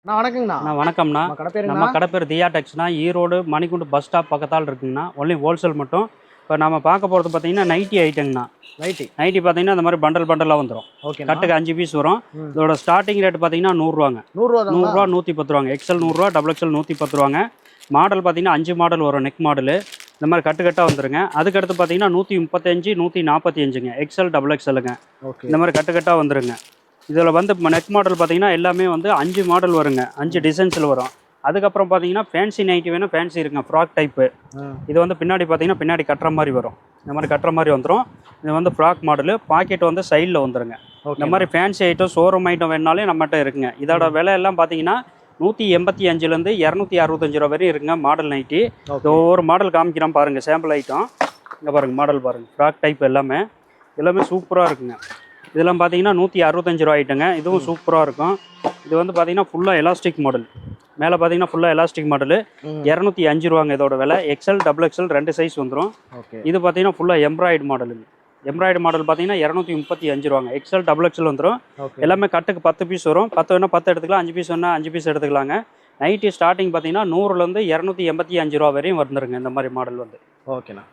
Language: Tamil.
வணக்கங்கண்ணா. வணக்கம்ண்ணா. நம்ம கடை பேருங்கண்ணா? நம்ம கடை பேர் தியா டெக்ஸ்ண்ணா. ஈரோடு மணிக்குண்டு பஸ் ஸ்டாப் பக்கத்தால் இருக்குங்கண்ணா. ஒன்லி ஹோல்சேல் மட்டும். இப்போ நம்ம பார்க்க போகிறது பார்த்தீங்கன்னா நைட்டி ஐட்டங்கண்ணா. நைட்டி பார்த்தீங்கன்னா இந்த மாதிரி பண்டலாக வந்துடும். கட்டுக்கு 5 பீஸ் வரும். இதோட ஸ்டார்டிங் ரேட் பார்த்தீங்கன்னா ₹100. ₹100, ₹110. XL ₹100, double XL ₹110. மாடல் பார்த்தீங்கன்னா 5 மாடல் வரும். நெக் மாடலு இந்த மாதிரி கட்டாக வந்துருங்க. அதுக்கடுத்து பார்த்தீங்கன்னா 135, 145ங்க. XL, double எக்ஸ்எல்லுங்க. இந்த மாதிரி கட்டாக வந்துருங்க. இதில் வந்து நெக் மாடல் பார்த்தீங்கன்னா எல்லாமே வந்து 5 மாடல் வருங்க. 5 டிசைன்ஸில் வரும். அதுக்கப்புறம் பார்த்தீங்கன்னா ஃபேன்சி நைட்டி வேணும், ஃபேன்சி இருக்குங்க. Frock type. இது வந்து பின்னாடி பார்த்தீங்கன்னா பின்னாடி கட்டுற மாதிரி வரும். இந்த மாதிரி கட்டுற மாதிரி வந்துடும். இது வந்து ஃப்ராக் மாடலு. பாக்கெட் வந்து சைடில் வந்துருங்க. இந்த மாதிரி ஃபேன்சி ஐட்டம், ஷோரூம் ஐட்டம் வேணுனாலே நம்மகிட்ட இருக்குங்க. இதோட விலை எல்லாம் பார்த்தீங்கன்னா ₹185லேருந்து ₹265 வரையும் இருக்குங்க. மாடல் நைட்டி ஒவ்வொரு மாடல் காமிக்கிறோம் பாருங்கள். சாம்பிள் ஐட்டம் இங்கே பாருங்கள். மாடல் பாருங்கள். ஃப்ராக் டைப் எல்லாமே சூப்பராக இருக்குங்க. இதெல்லாம் பார்த்தீங்கன்னா ₹165 ஐட்டங்க. இதுவும் சூப்பராக இருக்கும். இது வந்து பார்த்தீங்கன்னா ஃபுல்லாக எலாஸ்டிக் மாடல். மேலே பார்த்தீங்கன்னா ஃபுல்லாக எலாஸ்டிக் மாடலு. ₹205 இதோட விலை. எக்ஸ்எல், டபுள் எக்ஸ்எல் 2 சைஸ் வந்துடும். இது பார்த்தீங்கன்னா ஃபுல்லாக எம்ப்ராய்டு மாடலுங்க. எம்ப்ராய்டு மாடல் பார்த்தீங்கன்னா ₹235. எக்ஸ்எல், டபுள் எக்ஸ்எல் வந்துடும். எல்லாமே கட்டுக்கு 10 பீஸ் வரும். 10 வேணால் 10 எடுத்துக்கலாம். 5 பீஸ் வேணால் 5 பீஸ் எடுத்துக்கலாங்க. நைட்டி ஸ்டார்டிங் பார்த்தீங்கன்னா ₹100லேருந்து ₹285 வரையும் வந்துருங்க. இந்த மாதிரி மாடல் வந்து. ஓகேண்ணா.